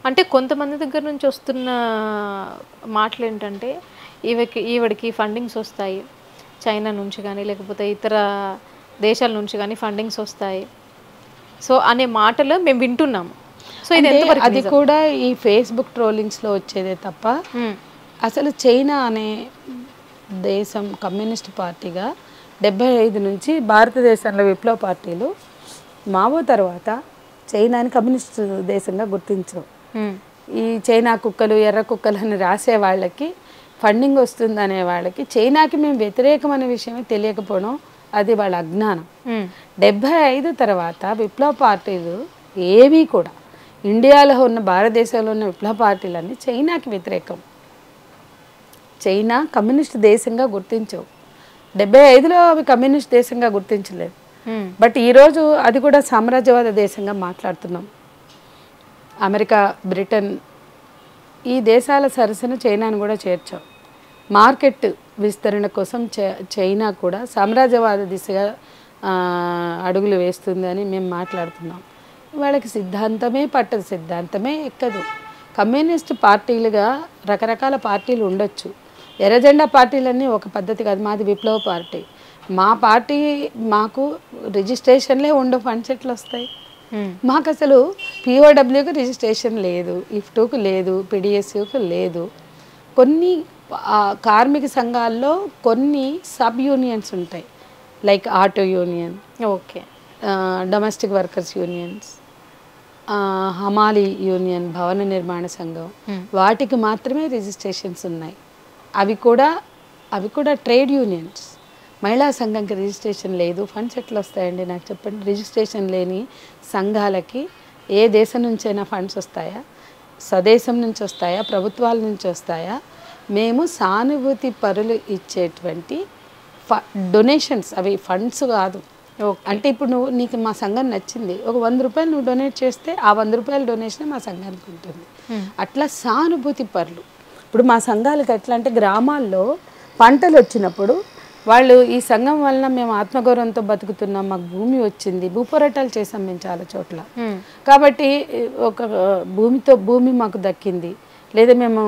అంటే కొంతమంది దగ్గర నుంచి వస్తున్న మాటలు ఏంటంటే ఈవిడికి ఫండింగ్స్ వస్తాయి చైనా నుంచి కానీ లేకపోతే ఇతర దేశాల నుంచి కానీ ఫండింగ్స్ వస్తాయి సో అనే మాటలు మేము వింటున్నాము. సో ఇది ఎంతవరకు అది కూడా ఈ ఫేస్బుక్ ట్రోలింగ్స్లో వచ్చేదే తప్ప అసలు చైనా అనే దేశం కమ్యూనిస్ట్ పార్టీగా 75 నుంచి భారతదేశంలో విప్లవ పార్టీలు మావో తర్వాత చైనాని కమ్యూనిస్ట్ దేశంగా గుర్తించవు. ఈ చైనా కుక్కలు ఎర్ర కుక్కలు అని రాసే వాళ్ళకి ఫండింగ్ వస్తుందనే వాళ్ళకి చైనాకి మేము వ్యతిరేకం అనే విషయమే తెలియకపోవడం అది వాళ్ళ అజ్ఞానం. 75 తర్వాత విప్లవ పార్టీలు ఏవి కూడా ఇండియాలో ఉన్న భారతదేశంలో ఉన్న విప్లవ పార్టీలన్నీ చైనాకి వ్యతిరేకం. చైనా కమ్యూనిస్ట్ దేశంగా గుర్తించవు. 75లో అవి కమ్యూనిస్ట్ దేశంగా గుర్తించలేదు. బట్ ఈరోజు అది కూడా సామ్రాజ్యవాద దేశంగా మాట్లాడుతున్నాం. అమెరికా, బ్రిటన్ ఈ దేశాల సరసన చైనాను కూడా చేర్చాం. మార్కెట్ విస్తరణ కోసం చైనా కూడా సామ్రాజ్యవాద దిశగా అడుగులు వేస్తుందని మేము మాట్లాడుతున్నాం. వాళ్ళకి సిద్ధాంతమే పట్టదు, సిద్ధాంతమే ఎక్కదు. కమ్యూనిస్ట్ పార్టీలుగా రకరకాల పార్టీలు ఉండొచ్చు. ఎర్రజెండా పార్టీలన్నీ ఒక పద్ధతి కాదు. మాది విప్లవ పార్టీ. మా పార్టీ మాకు రిజిస్ట్రేషన్లే ఉండవు, ఫండ్స్ ఎట్లా వస్తాయి? మాకు అసలు పిఓడబ్ల్యూకి రిజిస్ట్రేషన్ లేదు, ఇఫ్టూకు లేదు, పిడిఎస్యూకు లేదు. కొన్ని కార్మిక సంఘాల్లో కొన్ని సబ్ యూనియన్స్ ఉంటాయి, like auto union, okay, domestic workers unions, హమాలి యూనియన్, భవన నిర్మాణ సంఘం, వాటికి మాత్రమే రిజిస్ట్రేషన్స్ ఉన్నాయి. అవి కూడా ట్రేడ్ యూనియన్స్. మహిళా సంఘంకి రిజిస్ట్రేషన్ లేదు. ఫండ్స్ ఎట్లా వస్తాయండి నాకు చెప్పండి? రిజిస్ట్రేషన్ లేని సంఘాలకి ఏ దేశం నుంచైనా ఫండ్స్ వస్తాయా? స్వదేశం నుంచి వస్తాయా? ప్రభుత్వాల నుంచి వస్తాయా? మేము సానుభూతి పరులు ఇచ్చేటువంటి డొనేషన్స్, అవి ఫండ్స్ కాదు. అంటే ఇప్పుడు నీకు మా సంఘం నచ్చింది, ఒక 100 రూపాయలు నువ్వు డొనేట్ చేస్తే ఆ 100 రూపాయల డొనేషన్ మా సంఘానికి ఉంటుంది. అట్లా సానుభూతి పరులు. ఇప్పుడు మా సంఘాలకు ఎట్లా అంటే గ్రామాల్లో పంటలు వచ్చినప్పుడు వాళ్ళు ఈ సంఘం వలన మేము ఆత్మగౌరవంతో బతుకుతున్నాం, మాకు భూమి వచ్చింది, భూపోరాటాలు చేసాం మేము చాలా చోట్ల, కాబట్టి ఒక భూమి మాకు దక్కింది, లేదా మేము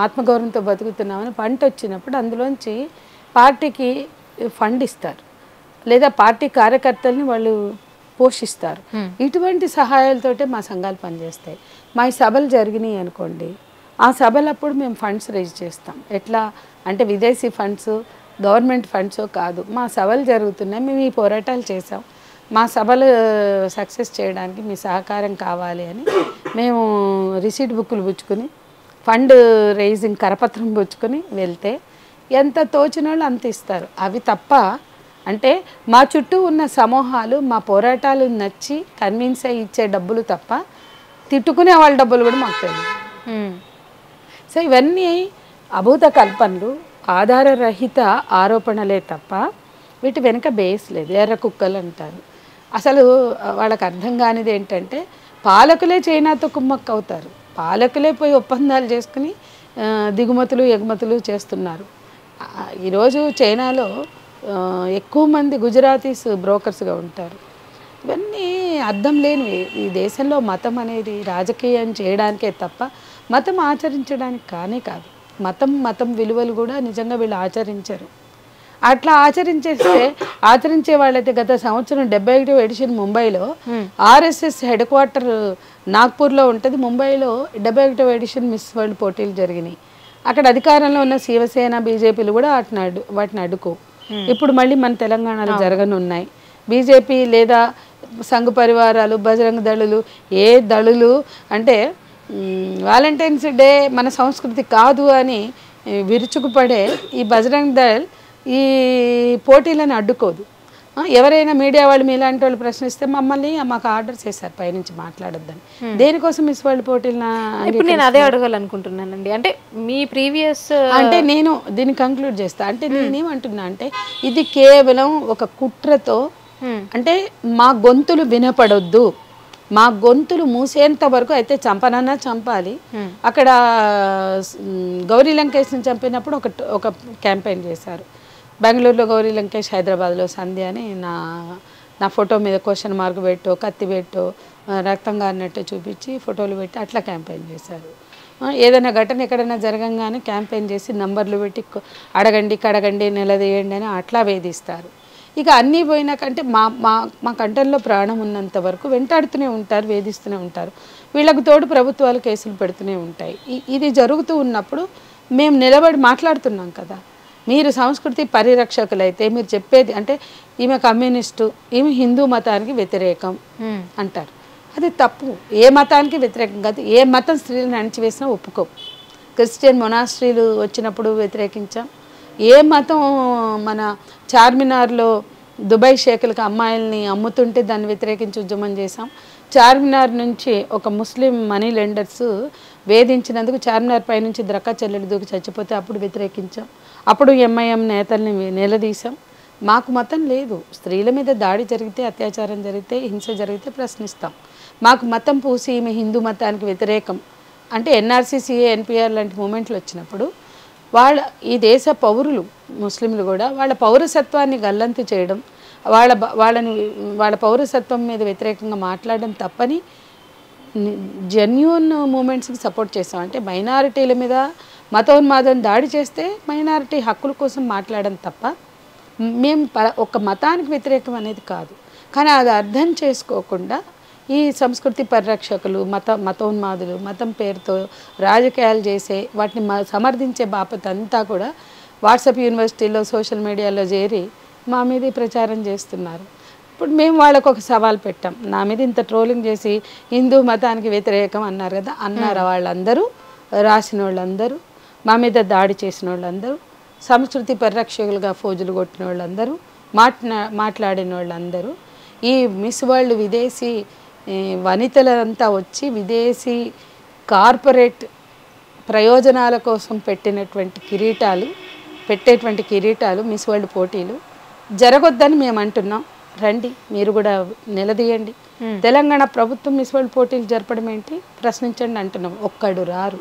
ఆత్మగౌరవంతో బతుకుతున్నామని పంట వచ్చినప్పుడు అందులోంచి పార్టీకి ఫండ్ ఇస్తారు, లేదా పార్టీ కార్యకర్తల్ని వాళ్ళు పోషిస్తారు. ఇటువంటి సహాయాలతోటే మా సంఘాలు పనిచేస్తాయి. మా ఈ సభలు జరిగినాయి అనుకోండి, ఆ సభలప్పుడు మేము ఫండ్స్ రేజ్ చేస్తాం. ఎట్లా అంటే విదేశీ ఫండ్స్, గవర్నమెంట్ ఫండ్స్ కాదు, మా సభలు జరుగుతున్నాయి, మేము ఈ పోరాటాలు చేసాం, మా సభలు సక్సెస్ చేయడానికి మీ సహకారం కావాలి అని మేము రిసీట్ బుక్కులు పుచ్చుకొని ఫండ్ రేజింగ్ కరపత్రం పుచ్చుకొని వెళ్తే ఎంత తోచిన వాళ్ళు అంత ఇస్తారు. అవి తప్ప అంటే మా చుట్టూ ఉన్న సమూహాలు మా పోరాటాలు నచ్చి కన్విన్స్ అయ్యి ఇచ్చే డబ్బులు తప్ప తిట్టుకునే వాళ్ళ డబ్బులు కూడా మాకు తెలియదు. సో ఇవన్నీ అభూత కల్పనలు, ఆధారరహిత ఆరోపణలే తప్ప వీటి వెనుక బేస్ లేదు. ఎర్ర కుక్కలు అంటారు. అసలు వాళ్ళకి అర్థం కానిది ఏంటంటే పాలకులే చైనాతో కుమ్మక్క అవుతారు, పాలకులే పోయి ఒప్పందాలు చేసుకుని దిగుమతులు ఎగుమతులు చేస్తున్నారు. ఈరోజు చైనాలో ఎక్కువ మంది గుజరాతీస్ బ్రోకర్స్గా ఉంటారు. ఇవన్నీ అర్థం లేనివి. ఈ దేశంలో మతం అనేది రాజకీయం చేయడానికే తప్ప మతం ఆచరించడానికి కానే కాదు. మతం విలువలు కూడా నిజంగా వీళ్ళు ఆచరించరు. అట్లా ఆచరించే వాళ్ళైతే గత సంవత్సరం 71వ ఎడిషన్ ముంబైలో ఆర్ఎస్ఎస్ హెడ్ క్వార్టర్ నాగ్పూర్లో ఉంటుంది. ముంబైలో 71వ ఎడిషన్ మిస్ వరల్డ్ పోటీలు జరిగినాయి. అక్కడ అధికారంలో ఉన్న శివసేన, బీజేపీలు కూడా వాటిని అడ్డుకో. ఇప్పుడు మళ్ళీ మన తెలంగాణలో జరగనున్నాయి. బీజేపీ లేదా సంఘ పరివారాలు, బజరంగ దళులు, ఏ దళులు అంటే వాలంటైన్స్ డే మన సంస్కృతి కాదు అని విరుచుకుపడే ఈ బజరంగ దళ్ ఈ పోటీలను అడ్డుకోదు. ఎవరైనా మీడియా వాళ్ళు మీలాంటి వాళ్ళు ప్రశ్నిస్తే మమ్మల్ని మాకు ఆర్డర్ చేశారు పైనుంచి మాట్లాడొద్దని. దేనికోసం మిస్ వరల్డ్ పోటీలను? ఇప్పుడు నేను అదే అడగాలనుకుంటున్నానండి. అంటే మీ ప్రీవియస్ అంటే నేను దీన్ని కంక్లూడ్ చేస్తా. అంటే నేనేమంటున్నా అంటే ఇది కేవలం ఒక కుట్రతో, అంటే మా గొంతులు వినపడొద్దు, మా గొంతులు మూసేంత వరకు అయితే చంపనన్నా చంపాలి. అక్కడ గౌరీ లంకేష్ని చంపినప్పుడు ఒక క్యాంపెయిన్ చేశారు. బెంగళూరులో గౌరీ లంకేష్, హైదరాబాద్లో సంధ్య అని నా నా ఫోటో మీద క్వశ్చన్ మార్క్ పెట్టో కత్తి పెట్టో రక్తం గారినట్టు చూపించి ఫోటోలు పెట్టి అట్లా క్యాంపెయిన్ చేశారు. ఏదైనా ఘటన ఎక్కడైనా జరగంగానే క్యాంపెయిన్ చేసి నంబర్లు పెట్టి అడగండి కడగండి నిలదీయండి అని అట్లా వేధిస్తారు. ఇక అన్నీ పోయినాకంటే మా మా మా కంటల్లో ప్రాణం ఉన్నంత వరకు వెంటాడుతూనే ఉంటారు, వేధిస్తూనే ఉంటారు. వీళ్ళకు తోడు ప్రభుత్వాలు కేసులు పెడుతూనే ఉంటాయి. ఇది జరుగుతూ ఉన్నప్పుడు మేము నిలబడి మాట్లాడుతున్నాం కదా. మీరు సంస్కృతి పరిరక్షకులైతే మీరు చెప్పేది అంటే ఈమె కమ్యూనిస్టు, ఈమె హిందూ మతానికి వ్యతిరేకం అంటారు. అది తప్పు. ఏ మతానికి వ్యతిరేకం కాదు. ఏ మతం స్త్రీలను అణిచివేసినా ఒప్పుకోం. క్రిస్టియన్ మొనాస్ట్రీలు వచ్చినప్పుడు వ్యతిరేకించాం. ఏ మతం మన చార్మినార్లో దుబాయ్ షేకులకు అమ్మాయిల్ని అమ్ముతుంటే దాన్ని వ్యతిరేకించి ఉద్యమం చేశాం. చార్మినార్ నుంచి ఒక ముస్లిం మనీ లెండర్స్ వేధించినందుకు చార్మినార్ పై నుంచి ద్రక్కా చెల్లెలు దూకి చచ్చిపోతే అప్పుడు వ్యతిరేకించాం. అప్పుడు ఎంఐఎం నేతల్ని నిలదీశాం. మాకు మతం లేదు. స్త్రీల మీద దాడి జరిగితే, అత్యాచారం జరిగితే, హింస జరిగితే ప్రశ్నిస్తాం. మాకు మతం పూసి ఈమె హిందూ మతానికి వ్యతిరేకం అంటే ఎన్ఆర్సీ, సిఏ, ఎన్పిఆర్ లాంటి మూమెంట్లు వచ్చినప్పుడు ఈ దేశ పౌరులు ముస్లింలు కూడా వాళ్ళ పౌరసత్వాన్ని గల్లంతు చేయడం, వాళ్ళ పౌరసత్వం మీద వ్యతిరేకంగా మాట్లాడడం తప్పని జెన్యూన్ మూమెంట్స్కి సపోర్ట్ చేస్తాం. అంటే మైనారిటీల మీద మతోన్మాదం దాడి చేస్తే మైనారిటీ హక్కుల కోసం మాట్లాడడం తప్ప మేము ఒక మతానికి వ్యతిరేకం అనేది కాదు. కానీ అది అర్థం చేసుకోకుండా ఈ సంస్కృతి పరిరక్షకులు, మతోన్మాదులు మతం పేరుతో రాజకీయాలు చేసే వాటిని సమర్థించే బాపత అంతా కూడా వాట్సాప్ యూనివర్సిటీలో సోషల్ మీడియాలో చేరి మా మీద ప్రచారం చేస్తున్నారు. ఇప్పుడు మేము వాళ్ళకు ఒక సవాల్ పెట్టాం. నా మీద ఇంత ట్రోలింగ్ చేసి హిందూ మతానికి వ్యతిరేకం అన్నారు కదా, అన్నారు వాళ్ళందరూ, రాసిన వాళ్ళందరూ, మా మీద దాడి చేసిన వాళ్ళందరూ, సంస్కృతి పరిరక్షకులుగా ఫోజులు కొట్టిన వాళ్ళందరూ, మాట్లాడిన వాళ్ళందరూ, ఈ మిస్ వరల్డ్ విదేశీ వనితలంతా వచ్చి విదేశీ కార్పొరేట్ ప్రయోజనాల కోసం పెట్టేటువంటి కిరీటాలు మిస్ వరల్డ్ పోటీలు జరగొద్దని మేము అంటున్నాం. రండి, మీరు కూడా నిలదీయండి. తెలంగాణ ప్రభుత్వం మిస్ వరల్డ్ పోటీలు జరపడం ఏంటి, ప్రశ్నించండి అంటున్నాం. ఒక్కళ్ళు రారు,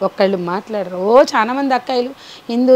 ఒక్కళ్ళు మాట్లాడరు. చాలా మంది అక్కాయిలు హిందూ